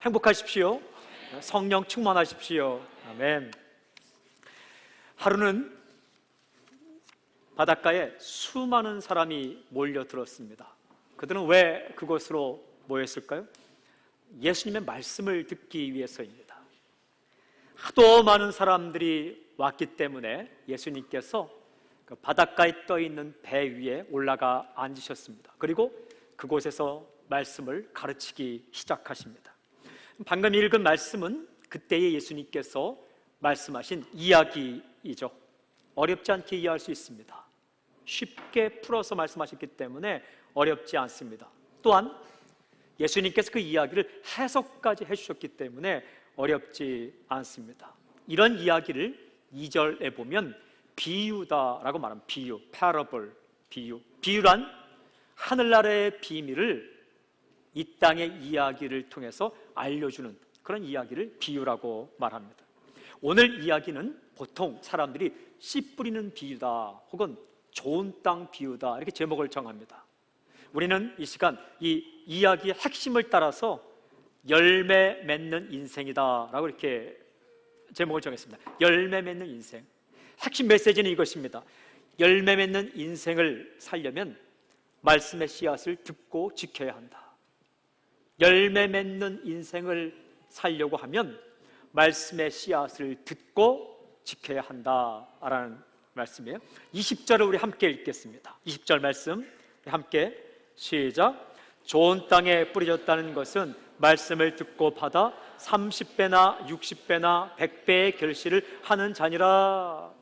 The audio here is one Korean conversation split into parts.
행복하십시오. 성령 충만하십시오. 아멘. 하루는 바닷가에 수많은 사람이 몰려들었습니다. 그들은 왜 그곳으로 모였을까요? 예수님의 말씀을 듣기 위해서입니다. 하도 많은 사람들이 왔기 때문에 예수님께서 그 바닷가에 떠 있는 배 위에 올라가 앉으셨습니다. 그리고 그곳에서 말씀을 가르치기 시작하십니다. 방금 읽은 말씀은 그때의 예수님께서 말씀하신 이야기이죠. 어렵지 않게 이해할 수 있습니다. 쉽게 풀어서 말씀하셨기 때문에 어렵지 않습니다. 또한 예수님께서 그 이야기를 해석까지 해주셨기 때문에 어렵지 않습니다. 이런 이야기를 2절에 보면 비유다라고 말합니다. 비유, parable, 비유. 비유란 하늘나라의 비밀을 이 땅의 이야기를 통해서 알려주는 그런 이야기를 비유라고 말합니다. 오늘 이야기는 보통 사람들이 씨 뿌리는 비유다 혹은 좋은 땅 비유다 이렇게 제목을 정합니다. 우리는 이 시간 이 이야기의 핵심을 따라서 열매 맺는 인생이다 라고 이렇게 제목을 정했습니다. 열매 맺는 인생. 핵심 메시지는 이것입니다. 열매 맺는 인생을 살려면 말씀의 씨앗을 듣고 지켜야 한다. 열매 맺는 인생을 살려고 하면 말씀의 씨앗을 듣고 지켜야 한다라는 말씀이에요. 20절을 우리 함께 읽겠습니다. 20절 말씀 함께 시작. 좋은 땅에 뿌려졌다는 것은 말씀을 듣고 받아 30배나 60배나 100배의 결실을 하는 자니라.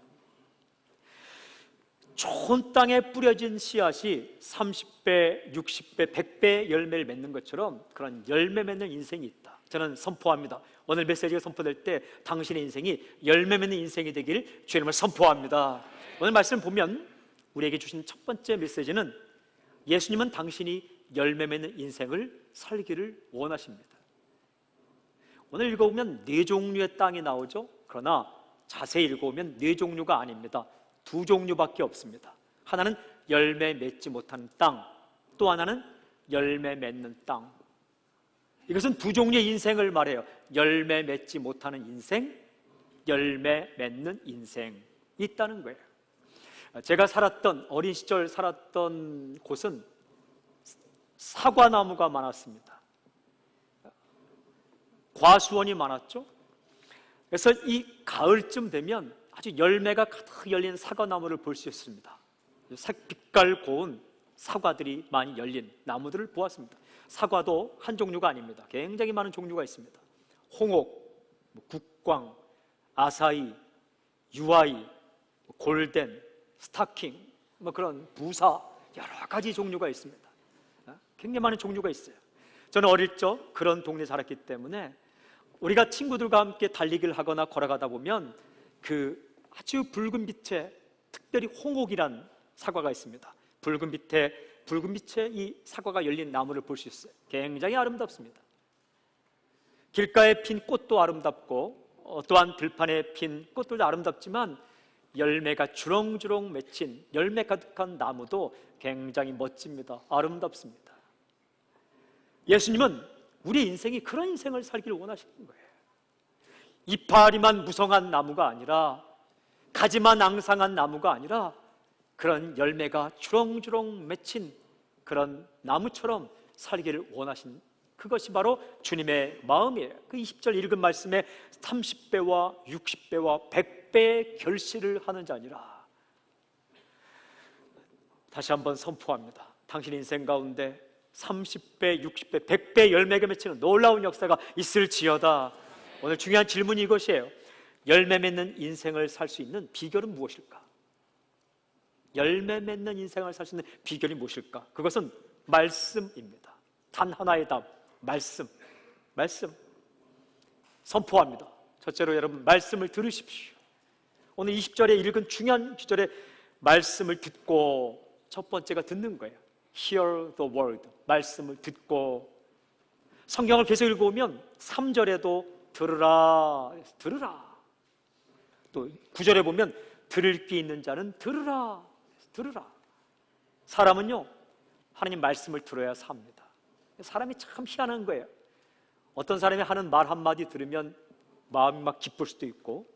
좋은 땅에 뿌려진 씨앗이 30배, 60배, 100배의 열매를 맺는 것처럼 그런 열매 맺는 인생이 있다. 저는 선포합니다. 오늘 메시지가 선포될 때 당신의 인생이 열매 맺는 인생이 되길 주님을 선포합니다. 오늘 말씀 보면 우리에게 주신 첫 번째 메시지는 예수님은 당신이 열매 맺는 인생을 살기를 원하십니다. 오늘 읽어보면 네 종류의 땅이 나오죠. 그러나 자세히 읽어보면 네 종류가 아닙니다. 두 종류밖에 없습니다. 하나는 열매 맺지 못하는 땅, 또 하나는 열매 맺는 땅. 이것은 두 종류의 인생을 말해요. 열매 맺지 못하는 인생, 열매 맺는 인생이 있다는 거예요. 제가 어린 시절 살았던 곳은 사과나무가 많았습니다. 과수원이 많았죠. 그래서 이 가을쯤 되면 아주 열매가 가득 열린 사과나무를 볼 수 있습니다. 색빛깔 고운 사과들이 많이 열린 나무들을 보았습니다. 사과도 한 종류가 아닙니다. 굉장히 많은 종류가 있습니다. 홍옥, 국광, 아사히, 유아히, 골덴, 스타킹, 그런 부사 여러 가지 종류가 있습니다. 굉장히 많은 종류가 있어요. 저는 어릴 적 그런 동네에 살았기 때문에 우리가 친구들과 함께 달리기를 하거나 걸어가다 보면 그 아주 붉은 빛에 특별히 홍옥이란 사과가 있습니다. 붉은 빛에 이 사과가 열린 나무를 볼 수 있어요. 굉장히 아름답습니다. 길가에 핀 꽃도 아름답고 또한 들판에 핀 꽃들도 아름답지만 열매가 주렁주렁 맺힌 열매 가득한 나무도 굉장히 멋집니다. 아름답습니다. 예수님은 우리 인생이 그런 인생을 살기를 원하시는 거예요. 이파리만 무성한 나무가 아니라 가지만 앙상한 나무가 아니라 그런 열매가 주렁주렁 맺힌 그런 나무처럼 살기를 원하신 그것이 바로 주님의 마음이에요. 그 20절 읽은 말씀에 30배와 60배와 100배의 결실을 하는 자니라. 다시 한번 선포합니다. 당신 인생 가운데 30배, 60배, 100배 열매가 맺히는 놀라운 역사가 있을지어다. 오늘 중요한 질문이 이것이에요. 열매 맺는 인생을 살 수 있는 비결은 무엇일까? 열매 맺는 인생을 살 수 있는 비결이 무엇일까? 그것은 말씀입니다. 단 하나의 답, 말씀. 선포합니다. 첫째로 여러분 말씀을 들으십시오. 오늘 20절에 읽은 중요한 구절에 말씀을 듣고 첫 번째가 듣는 거예요. Hear the word. 말씀을 듣고 성경을 계속 읽어오면 3절에도 들으라. 또 9절에 보면 들을 귀 있는 자는 들으라. 사람은요 하나님 말씀을 들어야 삽니다. 사람이 참 희한한 거예요. 어떤 사람이 하는 말 한마디 들으면 마음이 막 기쁠 수도 있고,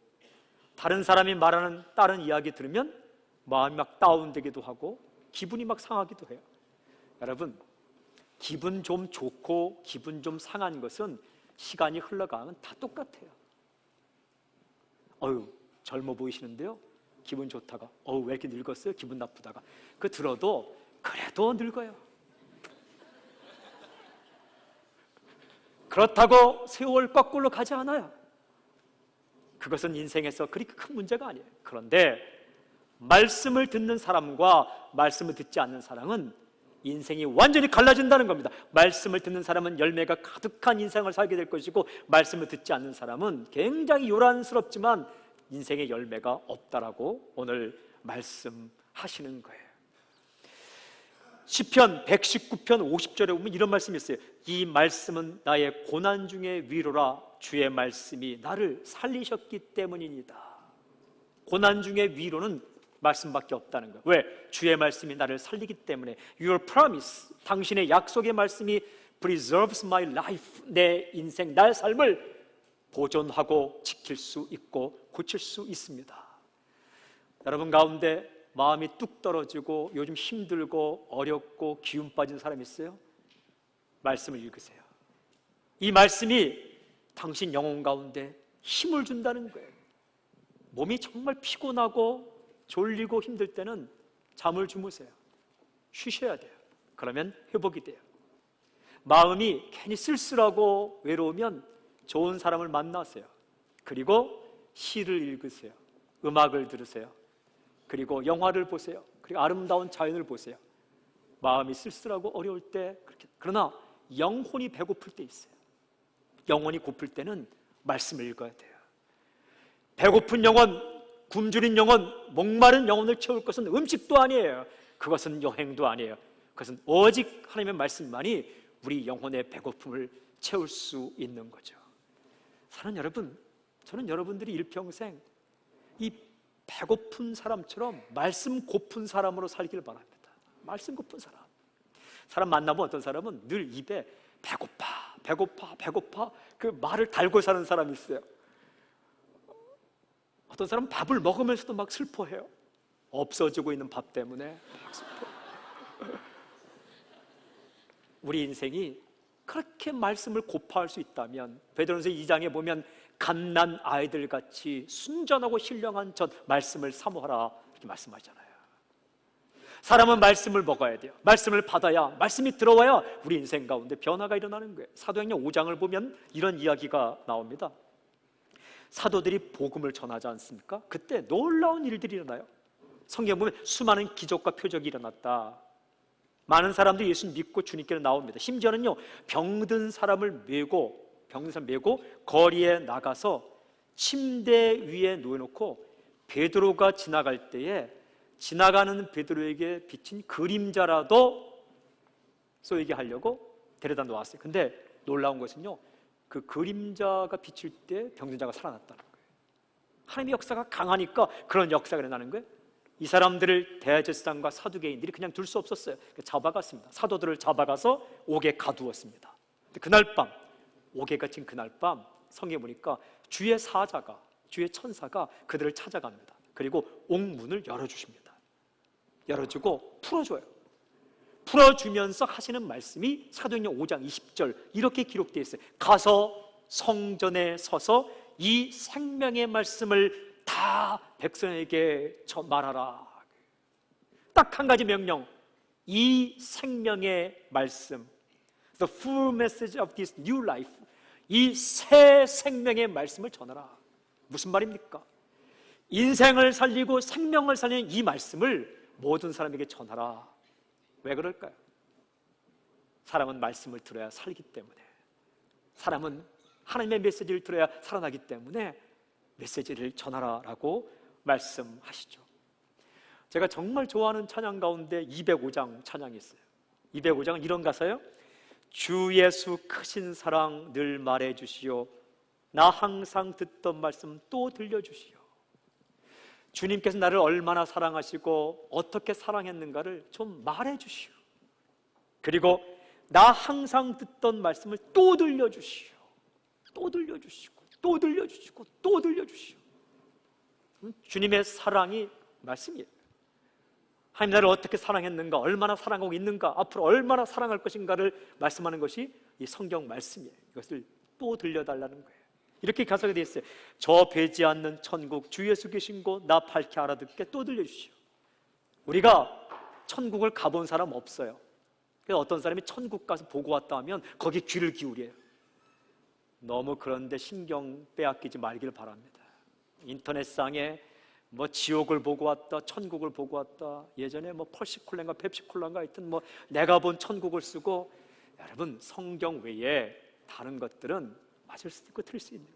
다른 사람이 말하는 다른 이야기 들으면 마음이 막 다운되기도 하고 기분이 막 상하기도 해요. 여러분, 기분 좀 좋고 기분 좀 상한 것은 시간이 흘러가면 다 똑같아요. 젊어 보이시는데요? 기분 좋다가 왜 이렇게 늙었어요? 기분 나쁘다가 그 들어도 그래도 늙어요. 그렇다고 세월 거꾸로 가지 않아요. 그것은 인생에서 그렇게 큰 문제가 아니에요. 그런데 말씀을 듣는 사람과 말씀을 듣지 않는 사람은 인생이 완전히 갈라진다는 겁니다. 말씀을 듣는 사람은 열매가 가득한 인생을 살게 될 것이고, 말씀을 듣지 않는 사람은 굉장히 요란스럽지만 인생의 열매가 없다라고 오늘 말씀하시는 거예요. 시편 119편 50절에 보면 이런 말씀이 있어요. 이 말씀은 나의 고난 중에 위로라. 주의 말씀이 나를 살리셨기 때문이니다. 고난 중에 위로는 말씀밖에 없다는 거예요. 왜? 주의 말씀이 나를 살리기 때문에. Your promise, 당신의 약속의 말씀이 preserves my life, 내 인생, 나의 삶을 보존하고 지킬 수 있고 고칠 수 있습니다. 여러분 가운데 마음이 뚝 떨어지고 요즘 힘들고 어렵고 기운 빠진 사람 있어요? 말씀을 읽으세요. 이 말씀이 당신 영혼 가운데 힘을 준다는 거예요. 몸이 정말 피곤하고 졸리고 힘들 때는 잠을 주무세요. 쉬셔야 돼요. 그러면 회복이 돼요. 마음이 괜히 쓸쓸하고 외로우면 좋은 사람을 만나세요. 그리고 시를 읽으세요. 음악을 들으세요. 그리고 영화를 보세요. 그리고 아름다운 자연을 보세요. 마음이 쓸쓸하고 어려울 때 그렇게. 그러나 영혼이 배고플 때 있어요. 영혼이 고플 때는 말씀을 읽어야 돼요. 배고픈 영혼, 굶주린 영혼, 목마른 영혼을 채울 것은 음식도 아니에요. 그것은 여행도 아니에요. 그것은 오직 하나님의 말씀만이 우리 영혼의 배고픔을 채울 수 있는 거죠. 사랑하는 여러분, 저는 여러분들이 일평생 이 배고픈 사람처럼 말씀 고픈 사람으로 살길 바랍니다. 말씀 고픈 사람 만나면 어떤 사람은 늘 입에 배고파, 배고파, 배고파 그 말을 달고 사는 사람이 있어요. 어떤 사람은 밥을 먹으면서도 막 슬퍼해요. 없어지고 있는 밥 때문에 막 슬퍼해요. 우리 인생이 그렇게 말씀을 고파할 수 있다면 베드로전서 2장에 보면 갓난 아이들 같이 순전하고 신령한 전 말씀을 사모하라 이렇게 말씀하잖아요. 사람은 말씀을 먹어야 돼요. 말씀을 받아야, 말씀이 들어와야 우리 인생 가운데 변화가 일어나는 거예요. 사도행전 5장을 보면 이런 이야기가 나옵니다. 사도들이 복음을 전하지 않습니까? 그때 놀라운 일들이 일어나요. 성경 보면 수많은 기적과 표적이 일어났다. 많은 사람들이 예수 믿고 주님께로 나옵니다. 심지어는요, 병든 사람을 메고 거리에 나가서 침대 위에 놓여놓고 베드로가 지나갈 때에 지나가는 베드로에게 비친 그림자라도 쏘이게 하려고 데려다 놓았어요. 근데 놀라운 것은요, 그 그림자가 비칠 때 병든 자가 살아났다는 거예요. 하나님의 역사가 강하니까 그런 역사가 일어나는 거예요. 이 사람들을 대제사장과 사두개인들이 그냥 둘 수 없었어요. 잡아갔습니다. 사도들을 잡아가서 옥에 가두었습니다. 그날 밤, 옥에 갇힌 그날 밤 성경에 보니까 주의 사자가, 주의 천사가 그들을 찾아갑니다. 그리고 옥문을 열어주십니다. 열어주고 풀어줘요. 풀어주면서 하시는 말씀이 사도행전 5장 20절 이렇게 기록되어 있어요. 가서 성전에 서서 이 생명의 말씀을 다 백성에게 말하라. 딱 한 가지 명령, 이 생명의 말씀, The full message of this new life, 이 새 생명의 말씀을 전하라. 무슨 말입니까? 인생을 살리고 생명을 살리는 이 말씀을 모든 사람에게 전하라. 왜 그럴까요? 사람은 말씀을 들어야 살기 때문에, 사람은 하나님의 메시지를 들어야 살아나기 때문에 메시지를 전하라라고 말씀하시죠. 제가 정말 좋아하는 찬양 가운데 205장 찬양이 있어요. 205장은 이런 가사예요. 주 예수 크신 사랑 늘 말해주시오. 나 항상 듣던 말씀 또 들려주시오. 주님께서 나를 얼마나 사랑하시고 어떻게 사랑했는가를 좀 말해주시오. 그리고 나 항상 듣던 말씀을 또 들려주시오. 또 들려주시고 또 들려주시고 또 들려주시고. 주님의 사랑이 말씀이에요. 하나님 나를 어떻게 사랑했는가, 얼마나 사랑하고 있는가, 앞으로 얼마나 사랑할 것인가를 말씀하는 것이 이 성경 말씀이에요. 이것을 또 들려달라는 거예요. 이렇게 가사가 되어 있어요. 저 배지 않는 천국 주 예수 계신 곳 나 밝히 알아듣게 또 들려주시오. 우리가 천국을 가본 사람 없어요. 그래서 어떤 사람이 천국 가서 보고 왔다 하면 거기 귀를 기울여요. 너무 그런데 신경 빼앗기지 말기를 바랍니다. 인터넷상에 뭐 지옥을 보고 왔다, 천국을 보고 왔다, 예전에 뭐 펄시콜라인가 펩시콜라인가 하여튼 뭐 내가 본 천국을 쓰고, 여러분 성경 외에 다른 것들은 맞을 수도 있고 틀릴 수 있는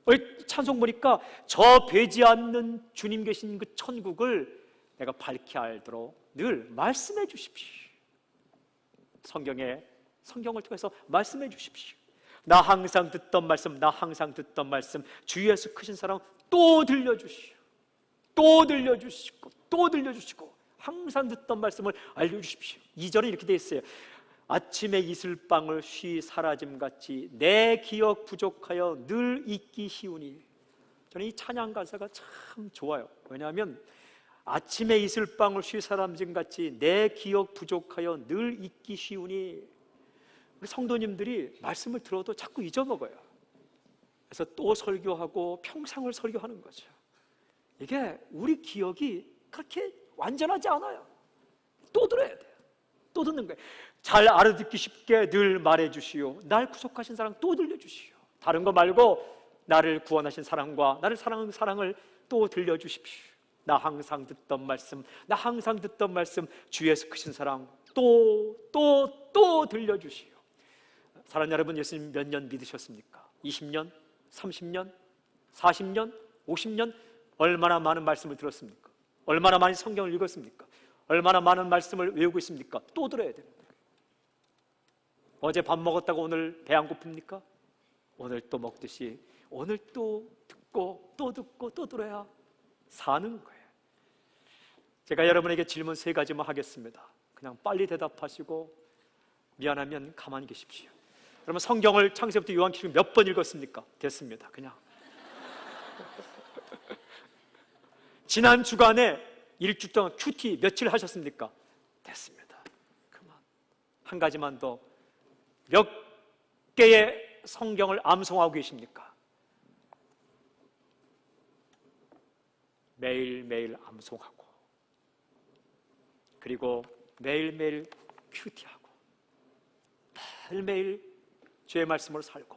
거예요. 찬송 보니까 저 배지 않는 주님 계신 그 천국을 내가 밝히 알도록 늘 말씀해 주십시오. 성경을 통해서 말씀해 주십시오. 나 항상 듣던 말씀, 나 항상 듣던 말씀, 주 예수 크신 사랑 또 들려주시오. 또 들려주시고 또 들려주시고 항상 듣던 말씀을 알려주십시오. 2절은 이렇게 되어 있어요. 아침에 이슬방울 쉬 사라짐같이 내 기억 부족하여 늘 잊기 쉬우니. 저는 이 찬양 가사가 참 좋아요. 왜냐하면 아침에 이슬방울 쉬 사라짐같이 내 기억 부족하여 늘 잊기 쉬우니, 우리 성도님들이 말씀을 들어도 자꾸 잊어먹어요. 그래서 또 설교하고 평상을 설교하는 거죠. 이게 우리 기억이 그렇게 완전하지 않아요. 또 들어야 돼요. 또 듣는 거예요. 잘 알아듣기 쉽게 늘 말해주시오. 날 구속하신 사랑 또 들려주시오. 다른 거 말고 나를 구원하신 사랑과 나를 사랑하는 사랑을 또 들려주십시오. 나 항상 듣던 말씀, 나 항상 듣던 말씀, 주 예수 크신 사랑 또 들려주시오. 사랑하는 여러분, 예수님 몇 년 믿으셨습니까? 20년? 30년? 40년? 50년? 얼마나 많은 말씀을 들었습니까? 얼마나 많이 성경을 읽었습니까? 얼마나 많은 말씀을 외우고 있습니까? 또 들어야 됩니다. 어제 밥 먹었다고 오늘 배 안 고픕니까? 오늘 또 먹듯이 오늘 또 듣고 또 듣고 또 들어야 사는 거예요. 제가 여러분에게 질문 3가지만 하겠습니다. 그냥 빨리 대답하시고 미안하면 가만히 계십시오. 여러분, 성경을 창세부터 요한계시록 몇 번 읽었습니까? 됐습니다. 그냥 지난 주간에 일주 동안 큐티 며칠 하셨습니까? 됐습니다. 그만. 한 가지만 더. 몇 개의 성경을 암송하고 계십니까? 매일매일 암송하고, 그리고 매일매일 큐티하고, 매일매일 주의 말씀으로 살고,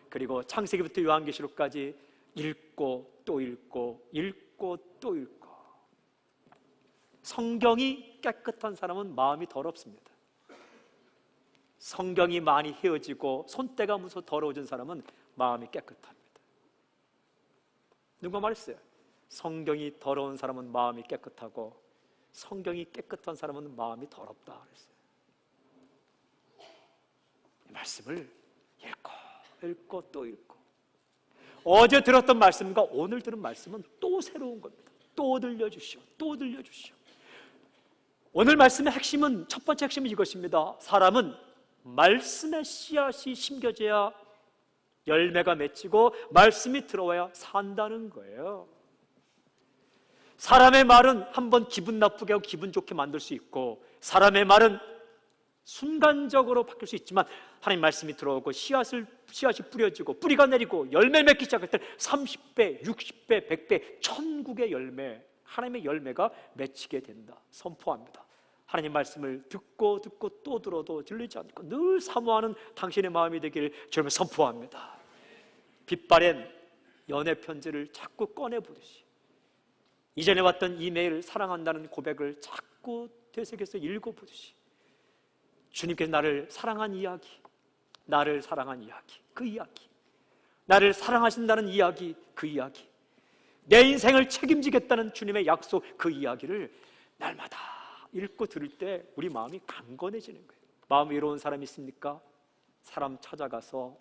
그리고 창세기부터 요한계시록까지 읽고 또 읽고 읽고 또 읽고. 성경이 깨끗한 사람은 마음이 더럽습니다. 성경이 많이 헤어지고 손때가 묻어 더러워진 사람은 마음이 깨끗합니다. 누가 말했어요? 성경이 더러운 사람은 마음이 깨끗하고 성경이 깨끗한 사람은 마음이 더럽다 그랬어요. 이 말씀을 읽고 또 읽고, 어제 들었던 말씀과 오늘 들은 말씀은 또 새로운 겁니다. 또 들려주시오. 또 들려주시오. 오늘 말씀의 핵심은, 첫 번째 핵심은 이것입니다. 사람은 말씀의 씨앗이 심겨져야 열매가 맺히고 말씀이 들어와야 산다는 거예요. 사람의 말은 한번 기분 나쁘게 하고 기분 좋게 만들 수 있고, 사람의 말은 순간적으로 바뀔 수 있지만 하나님 말씀이 들어오고 씨앗이 뿌려지고 뿌리가 내리고 열매 맺기 시작할 때 30배, 60배, 100배 천국의 열매, 하나님의 열매가 맺히게 된다. 선포합니다. 하나님 말씀을 듣고 또 들어도 들리지 않고 늘 사모하는 당신의 마음이 되기를 주님을 선포합니다. 빛바랜 연애 편지를 자꾸 꺼내보듯이, 이전에 왔던 이메일 사랑한다는 고백을 자꾸 되새겨서 읽어보듯이, 주님께서 나를 사랑한 이야기, 나를 사랑한 이야기, 그 이야기, 나를 사랑하신다는 이야기, 그 이야기, 내 인생을 책임지겠다는 주님의 약속, 그 이야기를 날마다 읽고 들을 때 우리 마음이 강건해지는 거예요. 마음이 외로운 사람이 있습니까? 사람 찾아가서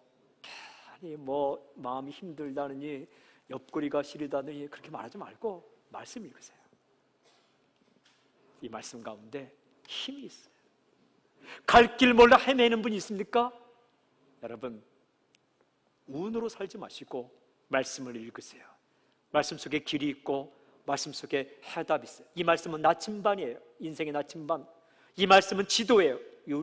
괜히 뭐 마음이 힘들다느니 옆구리가 시리다느니 그렇게 말하지 말고 말씀 읽으세요. 이 말씀 가운데 힘이 있어요. 갈 길 몰라 헤매는 분이 있습니까? 여러분, 운으로 살지 마시고 말씀을 읽으세요. 말씀 속에 길이 있고 말씀 속에 해답이 있어요. 이 말씀은 나침반이에요. 인생의 나침반. 이 말씀은 지도예요.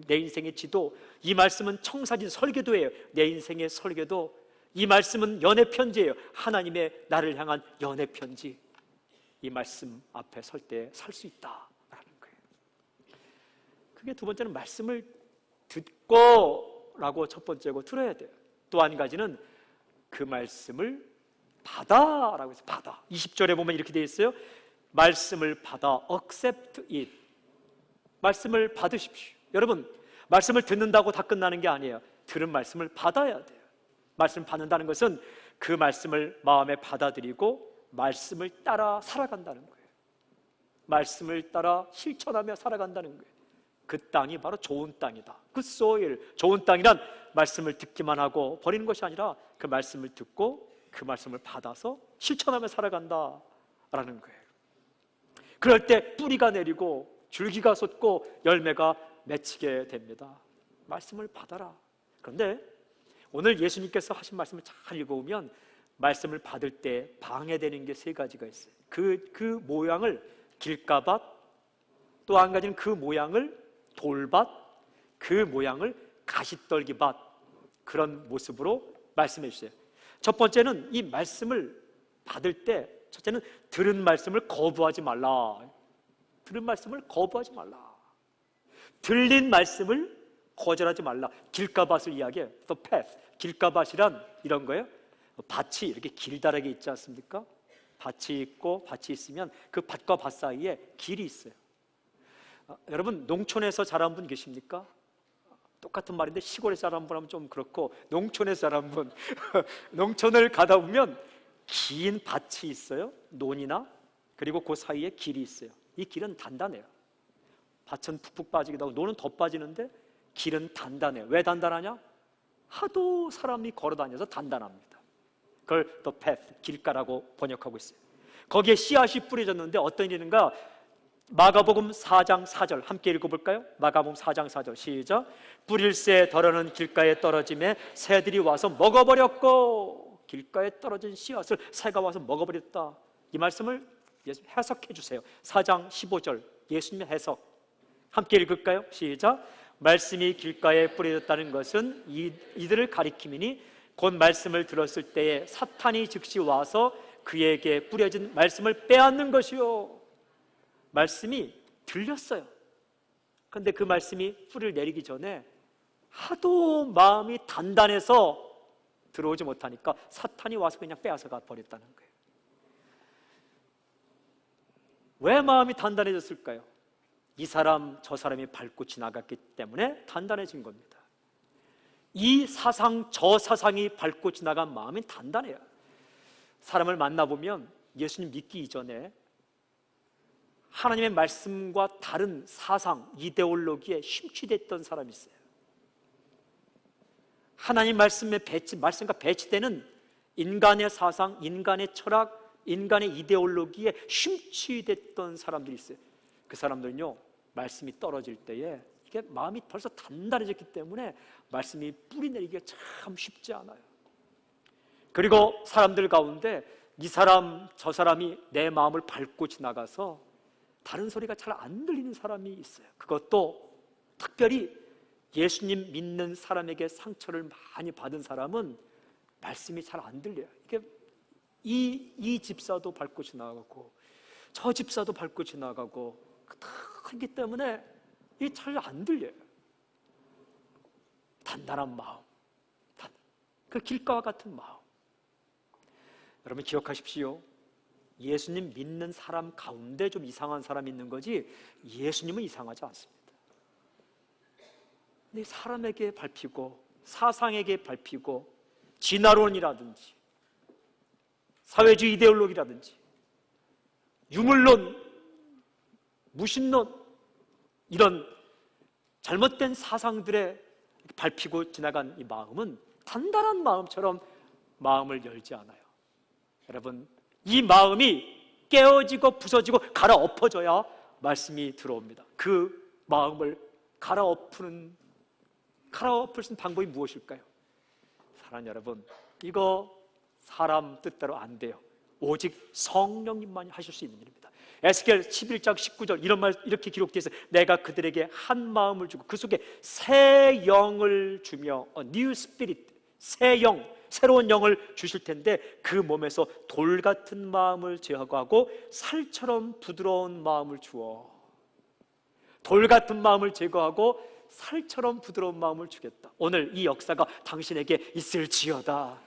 내 인생의 지도. 이 말씀은 청사진 설교도예요. 내 인생의 설교도. 이 말씀은 연애 편지예요. 하나님의 나를 향한 연애 편지. 이 말씀 앞에 설 때 살 수 있다라는 거예요. 그게 두 번째는 말씀을 듣고 라고 첫 번째고 들어야 돼요. 또 한 가지는 그 말씀을 받아라고 해서 받아. 20절에 보면 이렇게 되어 있어요. 말씀을 받아 accept it. 말씀을 받으십시오. 여러분, 말씀을 듣는다고 다 끝나는 게 아니에요. 들은 말씀을 받아야 돼요. 말씀을 받는다는 것은 그 말씀을 마음에 받아들이고 말씀을 따라 살아간다는 거예요. 말씀을 따라 실천하며 살아간다는 거예요. 그 땅이 바로 좋은 땅이다. 그 soil, 좋은 땅이란 말씀을 듣기만 하고 버리는 것이 아니라 그 말씀을 듣고 그 말씀을 받아서 실천하며 살아간다라는 거예요. 그럴 때 뿌리가 내리고 줄기가 솟고 열매가 맺히게 됩니다. 말씀을 받아라. 그런데 오늘 예수님께서 하신 말씀을 잘 읽어보면 말씀을 받을 때 방해되는 게 세 가지가 있어요. 그 모양을 길가밭, 또 한 가지는 그 모양을 돌밭, 그 모양을 가시떨기밭, 그런 모습으로 말씀해 주세요. 첫 번째는 이 말씀을 받을 때 첫째는 들은 말씀을 거부하지 말라. 들은 말씀을 거부하지 말라. 들린 말씀을 거절하지 말라. 길가밭을 이야기해요. The path. 길가밭이란 이런 거예요. 밭이 이렇게 길다랗게 있지 않습니까? 밭이 있고 밭이 있으면 그 밭과 밭 사이에 길이 있어요. 여러분, 농촌에서 자란 분 계십니까? 똑같은 말인데 시골에서 자란 분 하면 좀 그렇고 농촌에서 자란 분 농촌을 가다 보면 긴 밭이 있어요. 논이나. 그리고 그 사이에 길이 있어요. 이 길은 단단해요. 밭은 푹푹 빠지기도 하고 논은 더 빠지는데 길은 단단해요. 왜 단단하냐? 하도 사람이 걸어다녀서 단단합니다. 그걸 the path, 길가라고 번역하고 있어요. 거기에 씨앗이 뿌려졌는데 어떤 일인가? 마가복음 4장 4절 함께 읽어볼까요? 마가복음 4장 4절 시작. 뿌릴새 덜어는 길가에 떨어짐에 새들이 와서 먹어버렸고, 길가에 떨어진 씨앗을 새가 와서 먹어버렸다. 이 말씀을 해석해 주세요. 4장 15절 예수님의 해석 함께 읽을까요? 시작. 말씀이 길가에 뿌려졌다는 것은 이들을 가리킴이니 곧 말씀을 들었을 때에 사탄이 즉시 와서 그에게 뿌려진 말씀을 빼앗는 것이요. 말씀이 들렸어요. 그런데 그 말씀이 뿌리를 내리기 전에 하도 마음이 단단해서 들어오지 못하니까 사탄이 와서 그냥 빼앗아 가 버렸다는 거예요. 왜 마음이 단단해졌을까요? 이 사람 저 사람이 밟고 지나갔기 때문에 단단해진 겁니다. 이 사상 저 사상이 밟고 지나간 마음이 단단해요. 사람을 만나보면 예수님 믿기 이전에 하나님의 말씀과 다른 사상, 이데올로기에 심취됐던 사람이 있어요. 하나님 말씀과 배치되는 인간의 사상, 인간의 철학, 인간의 이데올로기에 심취됐던 사람들이 있어요. 그 사람들은요, 말씀이 떨어질 때에 이게 마음이 벌써 단단해졌기 때문에 말씀이 뿌리 내리기가 참 쉽지 않아요. 그리고 사람들 가운데 이 사람 저 사람이 내 마음을 밟고 지나가서 다른 소리가 잘 안 들리는 사람이 있어요. 그것도 특별히 예수님 믿는 사람에게 상처를 많이 받은 사람은 말씀이 잘 안 들려요. 이게 이 집사도 밟고 지나가고 저 집사도 밟고 지나가고 그렇기 때문에 이게 잘 안 들려요. 단단한 마음, 그 길가와 같은 마음. 여러분 기억하십시오. 예수님 믿는 사람 가운데 좀 이상한 사람이 있는 거지 예수님은 이상하지 않습니다. 근데 사람에게 밟히고 사상에게 밟히고 진화론이라든지 사회주의 이데올로기라든지 유물론, 무신론 이런 잘못된 사상들에 밟히고 지나간 이 마음은 단단한 마음처럼 마음을 열지 않아요. 여러분 이 마음이 깨어지고 부서지고 갈아엎어져야 말씀이 들어옵니다. 그 마음을 갈아엎을 수 있는 방법이 무엇일까요? 사랑하는 여러분, 이거 사람 뜻대로 안 돼요. 오직 성령님만이 하실 수 있는 일입니다. 에스겔 11장 19절 이런 말 이렇게 기록되어 있어요. 내가 그들에게 한 마음을 주고 그 속에 새 영을 주며 new spirit, 새 영, 새로운 영을 주실 텐데 그 몸에서 돌 같은 마음을 제거하고 살처럼 부드러운 마음을 주어. 돌 같은 마음을 제거하고 살처럼 부드러운 마음을 주겠다. 오늘 이 역사가 당신에게 있을지어다.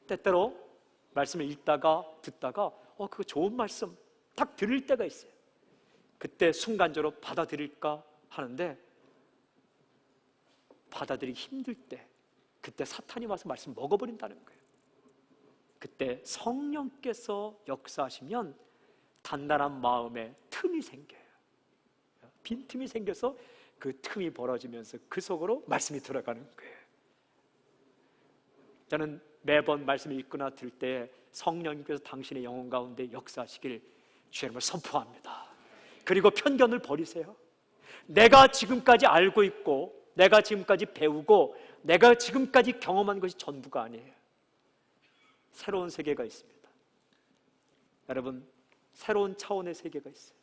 때때로 말씀을 읽다가 듣다가 그거 좋은 말씀 딱 들을 때가 있어요. 그때 순간적으로 받아들일까 하는데 받아들이기 힘들 때 그때 사탄이 와서 말씀 먹어버린다는 거예요. 그때 성령께서 역사하시면 단단한 마음에 틈이 생겨요. 빈틈이 생겨서 그 틈이 벌어지면서 그 속으로 말씀이 들어가는 거예요. 저는 매번 말씀을 읽거나 들을 때 성령님께서 당신의 영혼 가운데 역사하시길 주님을 선포합니다. 그리고 편견을 버리세요. 내가 지금까지 알고 있고 내가 지금까지 배우고 내가 지금까지 경험한 것이 전부가 아니에요. 새로운 세계가 있습니다. 여러분, 새로운 차원의 세계가 있어요.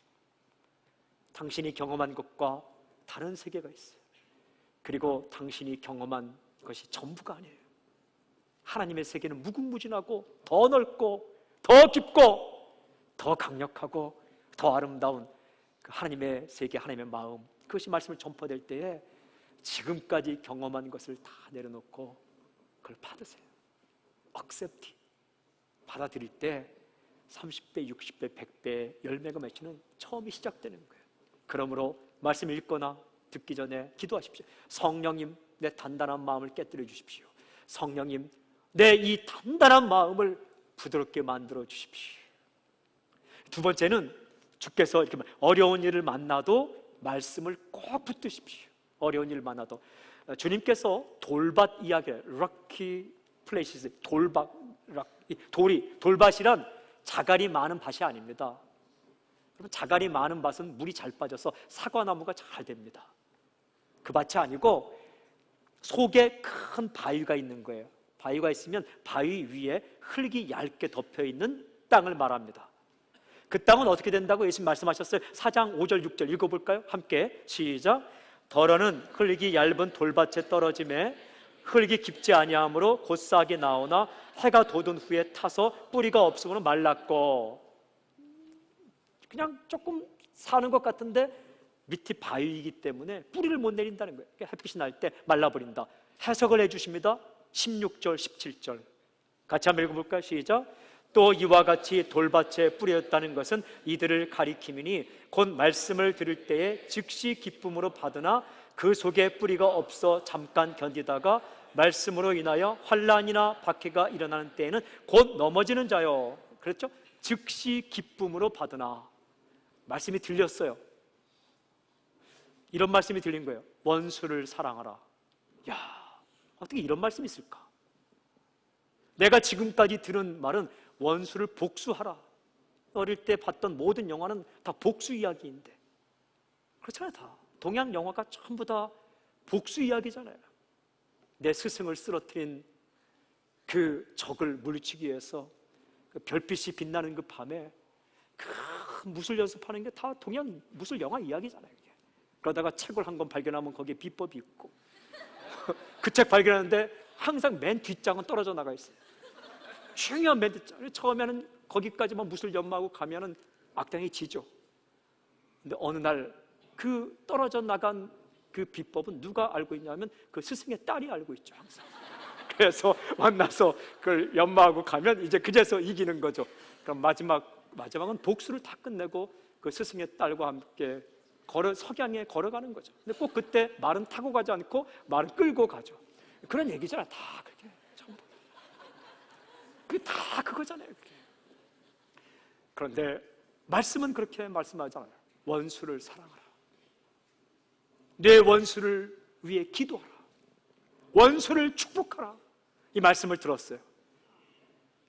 당신이 경험한 것과 다른 세계가 있어요. 그리고 당신이 경험한 것이 전부가 아니에요. 하나님의 세계는 무궁무진하고 더 넓고 더 깊고 더 강력하고 더 아름다운 그 하나님의 세계, 하나님의 마음, 그것이 말씀을 전파될 때에 지금까지 경험한 것을 다 내려놓고 그걸 받으세요. accept, 받아들일 때 30배, 60배, 100배 열매가 맺히는 처음이 시작되는 거예요. 그러므로 말씀 읽거나 듣기 전에 기도하십시오. 성령님, 내 단단한 마음을 깨뜨려 주십시오. 성령님, 내 이 단단한 마음을 부드럽게 만들어 주십시오. 두 번째는 주께서 이렇게 어려운 일을 만나도 말씀을 꼭 붙드십시오. 어려운 일을 만나도 주님께서 돌밭 이야기, rocky places, 돌밭, 돌밭이란 자갈이 많은 밭이 아닙니다. 자갈이 많은 밭은 물이 잘 빠져서 사과나무가 잘 됩니다. 그 밭이 아니고 속에 큰 바위가 있는 거예요. 바위가 있으면 바위 위에 흙이 얇게 덮여있는 땅을 말합니다. 그 땅은 어떻게 된다고 예수님 말씀하셨어요. 4장 5절 6절 읽어볼까요? 함께 시작. 더러는 흙이 얇은 돌밭에 떨어짐에 흙이 깊지 아니하므로 곧싸게 나오나 해가 돋은 후에 타서 뿌리가 없으므로 말랐고, 그냥 조금 사는 것 같은데 밑이 바위이기 때문에 뿌리를 못 내린다는 거예요. 햇빛이 날 때 말라버린다. 해석을 해주십니다. 16절 17절 같이 한번 읽어볼까요? 시작. 또 이와 같이 돌밭에 뿌렸다는 것은 이들을 가리킴이니 곧 말씀을 들을 때에 즉시 기쁨으로 받으나 그 속에 뿌리가 없어 잠깐 견디다가 말씀으로 인하여 환난이나 박해가 일어나는 때에는 곧 넘어지는 자요. 그렇죠? 즉시 기쁨으로 받으나. 말씀이 들렸어요. 이런 말씀이 들린 거예요. 원수를 사랑하라. 야, 어떻게 이런 말씀이 있을까? 내가 지금까지 들은 말은 원수를 복수하라. 어릴 때 봤던 모든 영화는 다 복수 이야기인데 그렇잖아요. 다 동양 영화가 전부 다 복수 이야기잖아요. 내 스승을 쓰러뜨린 그 적을 물리치기 위해서 그 별빛이 빛나는 그 밤에 그 무술 연습하는 게 다 동양 무술 영화 이야기잖아요. 이게. 그러다가 책을 한 권 발견하면 거기에 비법이 있고 그 책 발견하는데 항상 맨 뒷장은 떨어져 나가 있어요. 중요한 맨 뒷장. 처음에는 거기까지만 무술 연마하고 가면은 악당이 지죠. 근데 어느 날 그 떨어져 나간 그 비법은 누가 알고 있냐면 그 스승의 딸이 알고 있죠, 항상. 그래서 만나서 그걸 연마하고 가면 이제 그제서 이기는 거죠. 그럼 마지막은 복수를 다 끝내고 그 스승의 딸과 함께 석양에 걸어가는 거죠. 근데 꼭 그때 말은 타고 가지 않고 말은 끌고 가죠. 그런 얘기잖아요. 다 그렇게 전부. 그게 다 그거잖아요. 그게. 그런데 말씀은 그렇게 말씀하잖아요. 원수를 사랑하라. 내 원수를 위해 기도하라. 원수를 축복하라. 이 말씀을 들었어요.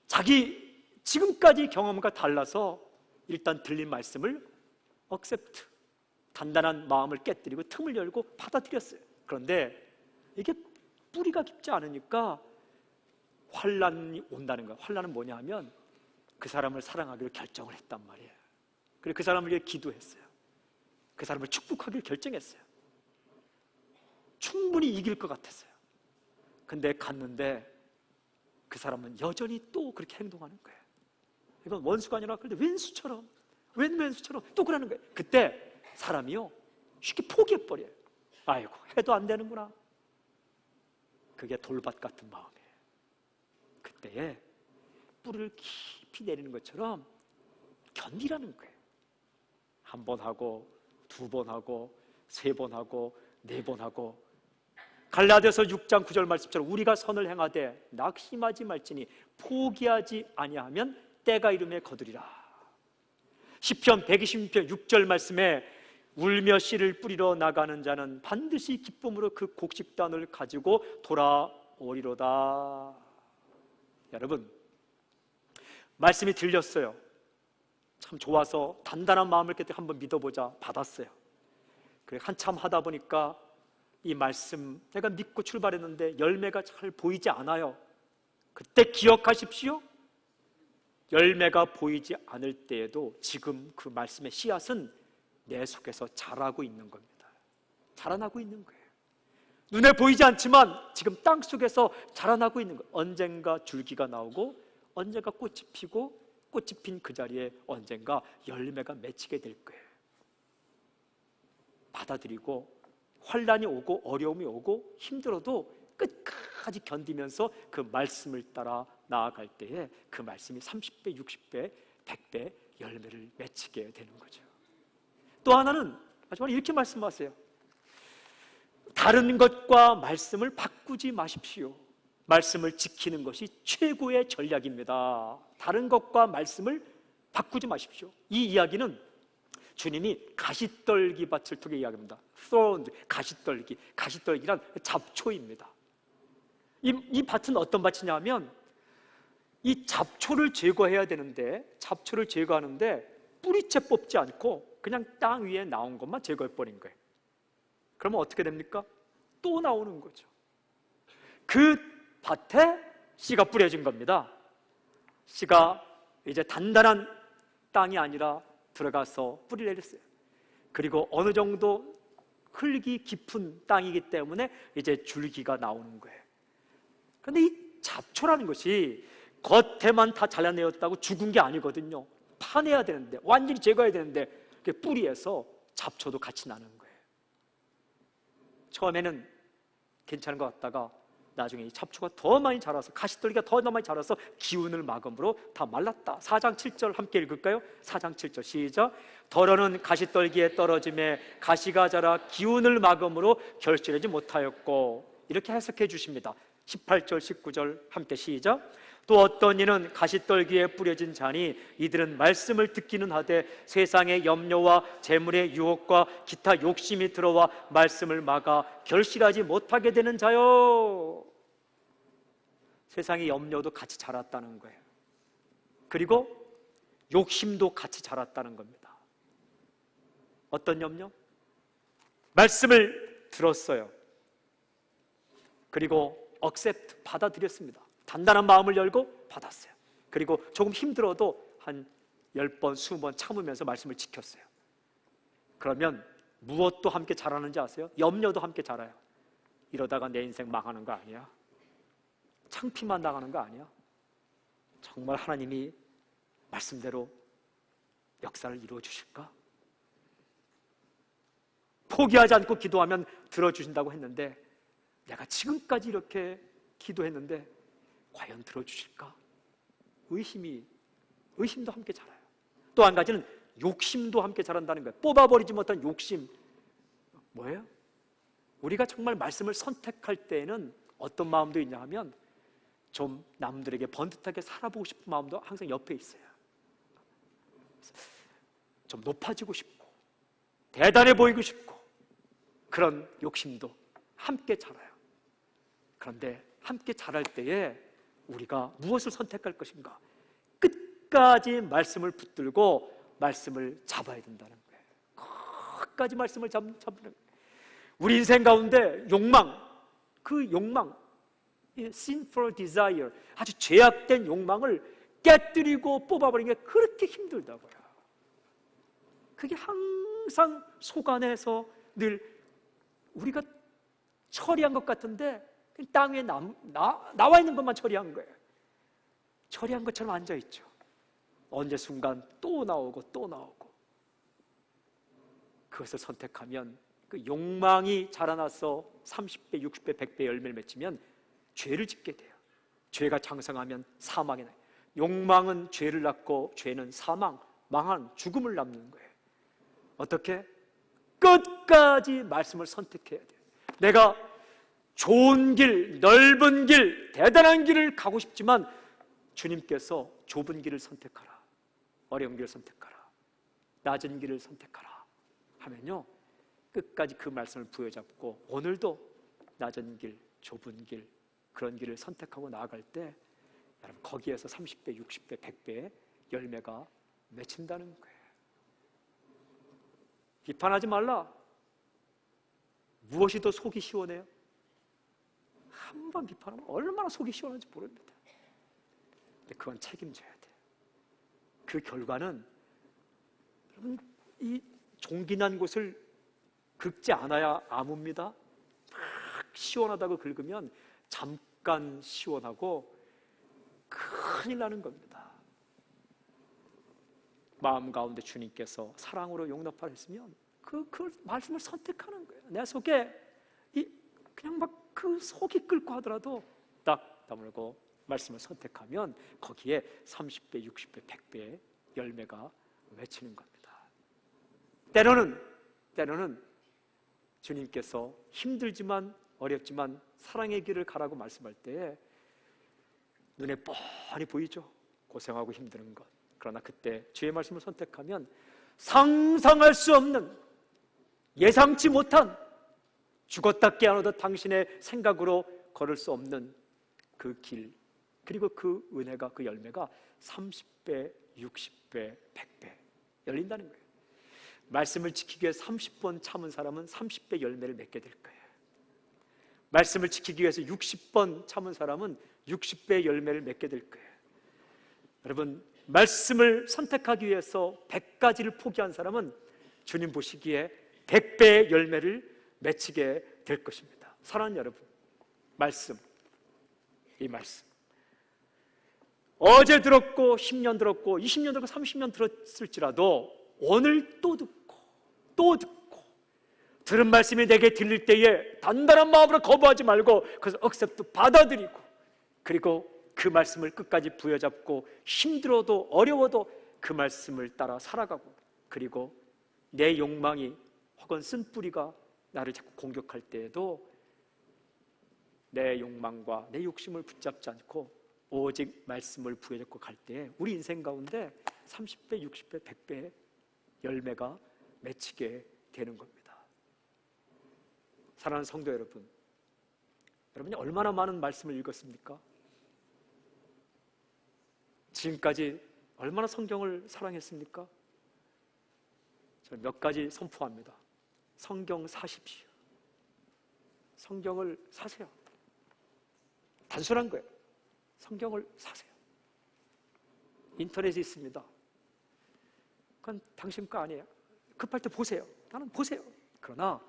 자기 지금까지 경험과 달라서 일단 들린 말씀을 accept, 단단한 마음을 깨뜨리고 틈을 열고 받아들였어요. 그런데 이게 뿌리가 깊지 않으니까 환난이 온다는 거예요. 환난은 뭐냐 하면 그 사람을 사랑하기로 결정을 했단 말이에요. 그리고 그 사람을 위해 기도했어요. 그 사람을 축복하기로 결정했어요. 충분히 이길 것 같았어요. 근데 갔는데 그 사람은 여전히 또 그렇게 행동하는 거예요. 이건 원수가 아니라 그런데 왼수처럼 또 그러는 거예요. 그때 사람이요 쉽게 포기해버려요. 아이고 해도 안 되는구나. 그게 돌밭 같은 마음이에요. 그때에 뿌리를 깊이 내리는 것처럼 견디라는 거예요. 한 번 하고, 두 번 하고, 세 번 하고, 네 번 하고. 갈라디아서 6장 9절 말씀처럼 우리가 선을 행하되 낙심하지 말지니 포기하지 아니하면 때가 이름에 거두리라. 시편 126편 6절 말씀에 울며 씨를 뿌리러 나가는 자는 반드시 기쁨으로 그 곡식단을 가지고 돌아오리로다. 여러분, 말씀이 들렸어요. 참 좋아서 단단한 마음을 갖고 한번 믿어보자 받았어요. 그래 한참 하다 보니까 이 말씀 내가 믿고 출발했는데 열매가 잘 보이지 않아요. 그때 기억하십시오. 열매가 보이지 않을 때에도 지금 그 말씀의 씨앗은 내 속에서 자라고 있는 겁니다. 자라나고 있는 거예요. 눈에 보이지 않지만 지금 땅 속에서 자라나고 있는 거예요. 언젠가 줄기가 나오고 언젠가 꽃이 피고 꽃이 핀 그 자리에 언젠가 열매가 맺히게 될 거예요. 받아들이고 환난이 오고 어려움이 오고 힘들어도 끝까지 견디면서 그 말씀을 따라 나아갈 때에 그 말씀이 30배, 60배, 100배 열매를 맺히게 되는 거죠. 또 하나는 마지막에 이렇게 말씀하세요. 다른 것과 말씀을 바꾸지 마십시오. 말씀을 지키는 것이 최고의 전략입니다. 다른 것과 말씀을 바꾸지 마십시오. 이 이야기는 주님이 가시떨기 밭을 통해 이야기합니다. thorns, 가시떨기. 가시떨기란 잡초입니다. 이 밭은 어떤 밭이냐면 이 잡초를 제거해야 되는데 잡초를 제거하는데 뿌리채 뽑지 않고 그냥 땅 위에 나온 것만 제거해버린 거예요. 그러면 어떻게 됩니까? 또 나오는 거죠. 그 밭에 씨가 뿌려진 겁니다. 씨가 이제 단단한 땅이 아니라 들어가서 뿌리를 내렸어요. 그리고 어느 정도 흙이 깊은 땅이기 때문에 이제 줄기가 나오는 거예요. 그런데 이 잡초라는 것이 겉에만 다 잘라내었다고 죽은 게 아니거든요. 파내야 되는데, 완전히 제거해야 되는데 뿌리에서 잡초도 같이 나는 거예요. 처음에는 괜찮은 것 같다가 나중에 이 잡초가 더 많이 자라서 가시떨기가 더 많이 자라서 기운을 막음으로 다 말랐다. 4장 7절 함께 읽을까요? 4장 7절 시작. 더러는 가시떨기에 떨어짐에 가시가 자라 기운을 막음으로 결실하지 못하였고, 이렇게 해석해 주십니다. 18절 19절 함께 시작. 또 어떤 이는 가시떨기에 뿌려진 자니 이들은 말씀을 듣기는 하되 세상의 염려와 재물의 유혹과 기타 욕심이 들어와 말씀을 막아 결실하지 못하게 되는 자요. 세상의 염려도 같이 자랐다는 거예요. 그리고 욕심도 같이 자랐다는 겁니다. 어떤 염려? 말씀을 들었어요. 그리고 accept, 받아들였습니다. 단단한 마음을 열고 받았어요. 그리고 조금 힘들어도 한 10번, 20번 참으면서 말씀을 지켰어요. 그러면 무엇도 함께 자라는지 아세요? 염려도 함께 자라요. 이러다가 내 인생 망하는 거 아니야? 창피만 당하는 거 아니야? 정말 하나님이 말씀대로 역사를 이루어 주실까? 포기하지 않고 기도하면 들어주신다고 했는데 내가 지금까지 이렇게 기도했는데 과연 들어주실까? 의심도 함께 자라요. 또 한 가지는 욕심도 함께 자란다는 거예요. 뽑아버리지 못한 욕심. 뭐예요? 우리가 정말 말씀을 선택할 때에는 어떤 마음도 있냐 하면 좀 남들에게 번듯하게 살아보고 싶은 마음도 항상 옆에 있어요. 좀 높아지고 싶고 대단해 보이고 싶고 그런 욕심도 함께 자라요. 그런데 함께 자랄 때에 우리가 무엇을 선택할 것인가? 끝까지 말씀을 붙들고 말씀을 잡아야 된다는 거예요. 끝까지 말씀을 잡는 거예요. 우리 인생 가운데 욕망, 그 욕망, sinful desire, 아주 죄악된 욕망을 깨뜨리고 뽑아버리는 게 그렇게 힘들다고요. 그게 항상 속 안에서 늘 우리가 처리한 것 같은데 땅 위에 나와 있는 것만 처리한 거예요. 처리한 것처럼 앉아있죠. 언제 순간 또 나오고 또 나오고. 그것을 선택하면 그 욕망이 자라나서 30배, 60배, 100배 열매를 맺히면 죄를 짓게 돼요. 죄가 장성하면 사망이 나요. 욕망은 죄를 낳고 죄는 사망, 망한 죽음을 낳는 거예요. 어떻게? 끝까지 말씀을 선택해야 돼요. 내가 좋은 길, 넓은 길, 대단한 길을 가고 싶지만 주님께서 좁은 길을 선택하라, 어려운 길을 선택하라, 낮은 길을 선택하라 하면요, 끝까지 그 말씀을 부여잡고 오늘도 낮은 길, 좁은 길, 그런 길을 선택하고 나아갈 때 여러분 거기에서 30배, 60배, 100배의 열매가 맺힌다는 거예요. 비판하지 말라. 무엇이 더 속이 시원해요? 한 번 비판하면 얼마나 속이 시원한지 모릅니다. 근데 그건 책임져야 돼요. 그 결과는 여러분 이 종기난 곳을 긁지 않아야 아뭅니다. 막 시원하다고 긁으면 잠깐 시원하고 큰일 나는 겁니다. 마음 가운데 주님께서 사랑으로 용납하라 했으면 그 말씀을 선택하는 거예요. 내 속에 그냥 막 그 속이 끓고 하더라도 딱 다물고 말씀을 선택하면 거기에 30배, 60배, 100배의 열매가 맺히는 겁니다. 때로는 주님께서 힘들지만 어렵지만 사랑의 길을 가라고 말씀할 때 눈에 뻔히 보이죠. 고생하고 힘드는 것. 그러나 그때 주의 말씀을 선택하면 상상할 수 없는, 예상치 못한, 죽었다 깨어나도 당신의 생각으로 걸을 수 없는 그 길, 그리고 그 은혜가, 그 열매가 30배, 60배, 100배 열린다는 거예요. 말씀을 지키기 위해 30번 참은 사람은 30배 열매를 맺게 될 거예요. 말씀을 지키기 위해서 60번 참은 사람은 60배 열매를 맺게 될 거예요. 여러분, 말씀을 선택하기 위해서 100가지를 포기한 사람은 주님 보시기에 100배의 열매를 맺히게 될 것입니다. 사랑하는 여러분, 이 말씀 어제 들었고 10년 들었고 20년 들었고 30년 들었을지라도 오늘 또 듣고 들은 말씀이 내게 들릴 때에 단단한 마음으로 거부하지 말고 그래서 억셉트 받아들이고, 그리고 그 말씀을 끝까지 부여잡고 힘들어도 어려워도 그 말씀을 따라 살아가고, 그리고 내 욕망이 혹은 쓴뿌리가 나를 자꾸 공격할 때에도 내 욕망과 내 욕심을 붙잡지 않고 오직 말씀을 부여잡고 갈 때 우리 인생 가운데 30배, 60배, 100배의 열매가 맺히게 되는 겁니다. 사랑하는 성도 여러분, 여러분이 얼마나 많은 말씀을 읽었습니까? 지금까지 얼마나 성경을 사랑했습니까? 저는 몇 가지 선포합니다. 성경 사십시오. 성경을 사세요. 단순한 거예요. 성경을 사세요. 인터넷이 있습니다. 그건 당신 거 아니에요. 급할 때 보세요. 나는 보세요. 그러나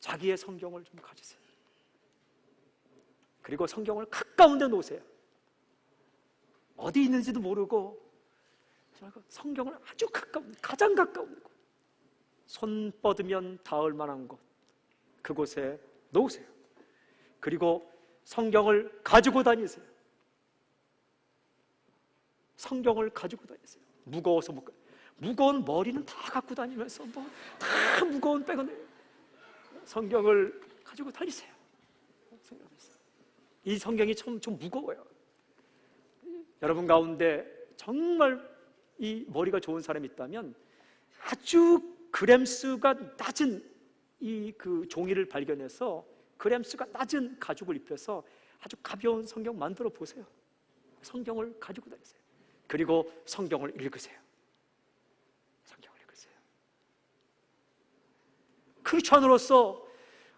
자기의 성경을 좀 가지세요. 그리고 성경을 가까운 데 놓으세요. 어디 있는지도 모르고 성경을 아주 가까운, 가장 가까운 곳, 손 뻗으면 닿을 만한 곳, 그곳에 놓으세요. 그리고 성경을 가지고 다니세요. 성경을 가지고 다니세요. 무거워서 못 가. 무거운 머리는 다 갖고 다니면서 다 무거운 백은 성경을 가지고 다니세요. 이 성경이 좀 무거워요. 여러분 가운데 정말 이 머리가 좋은 사람이 있다면 아주 그램수가 낮은 이 그 종이를 발견해서 그램수가 낮은 가죽을 입혀서 아주 가벼운 성경 만들어 보세요. 성경을 가지고 다니세요. 그리고 성경을 읽으세요. 성경을 읽으세요. 크리스천으로서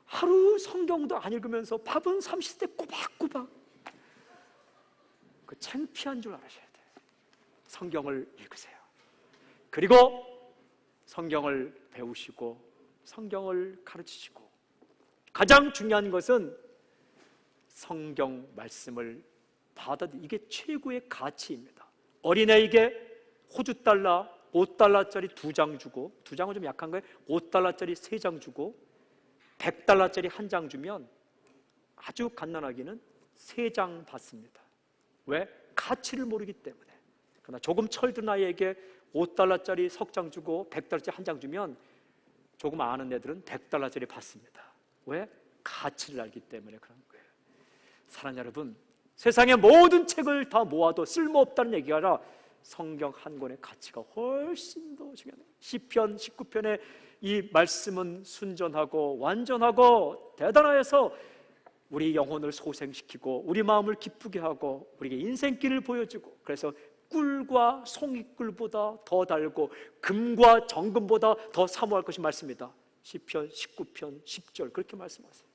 하루 성경도 안 읽으면서 밥은 30대 꼬박꼬박, 그 창피한 줄 알아셔야 돼요. 성경을 읽으세요. 그리고 성경을 배우시고 성경을 가르치시고, 가장 중요한 것은 성경 말씀을 이게 최고의 가치입니다. 어린애에게 호주 달러 5달러짜리 2장 주고, 2장은 좀 약한 거예요. 5달러짜리 3장 주고 100달러짜리 1장 주면 아주 갓난아기는 3장 받습니다. 왜? 가치를 모르기 때문에. 그러나 조금 철든 아이에게 5달러짜리 석장 주고 100달러짜리 1장 주면 조금 아는 애들은 100달러짜리 받습니다. 왜? 가치를 알기 때문에 그런 거예요. 사랑하는 여러분, 세상의 모든 책을 다 모아도 쓸모없다는 얘기가 아니라 성경 한 권의 가치가 훨씬 더 중요해요. 시편 19편의 이 말씀은 순전하고 완전하고 대단하여서 우리 영혼을 소생시키고 우리 마음을 기쁘게 하고 우리에게 인생길을 보여주고, 그래서 꿀과 송이꿀보다 더 달고 금과 정금보다 더 사모할 것이 말씀입니다. 시편 19편 10절 그렇게 말씀하세요.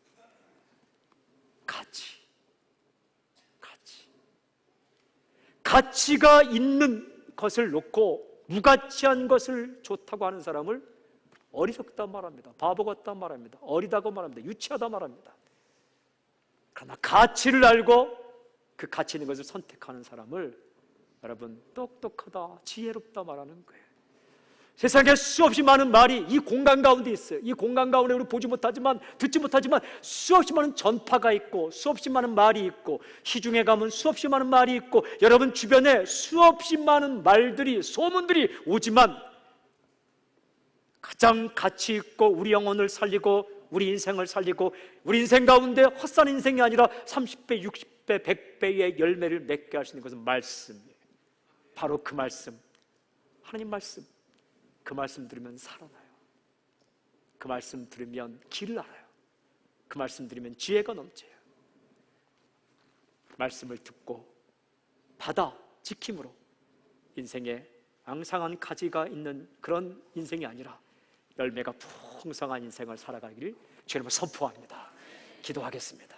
가치가 있는 것을 놓고 무가치한 것을 좋다고 하는 사람을 어리석다 말합니다. 바보 같다 말합니다. 어리다고 말합니다. 유치하다 말합니다. 그러나 가치를 알고 그 가치 있는 것을 선택하는 사람을 여러분 똑똑하다, 지혜롭다 말하는 거예요. 세상에 수없이 많은 말이 이 공간 가운데 있어요. 이 공간 가운데 우리 보지 못하지만 듣지 못하지만 수없이 많은 전파가 있고 수없이 많은 말이 있고, 시중에 가면 수없이 많은 말이 있고, 여러분 주변에 수없이 많은 말들이, 소문들이 오지만 가장 가치 있고 우리 영혼을 살리고 우리 인생을 살리고 우리 인생 가운데 헛산 인생이 아니라 30배, 60배, 100배의 열매를 맺게 할 수 있는 것은 말씀이에요. 바로 그 말씀, 하나님 말씀. 그 말씀 들으면 살아나요. 그 말씀 들으면 길을 알아요. 그 말씀 들으면 지혜가 넘쳐요. 말씀을 듣고 받아 지킴으로 인생에 앙상한 가지가 있는 그런 인생이 아니라 열매가 풍성한 인생을 살아가기를 주님을 선포합니다. 기도하겠습니다.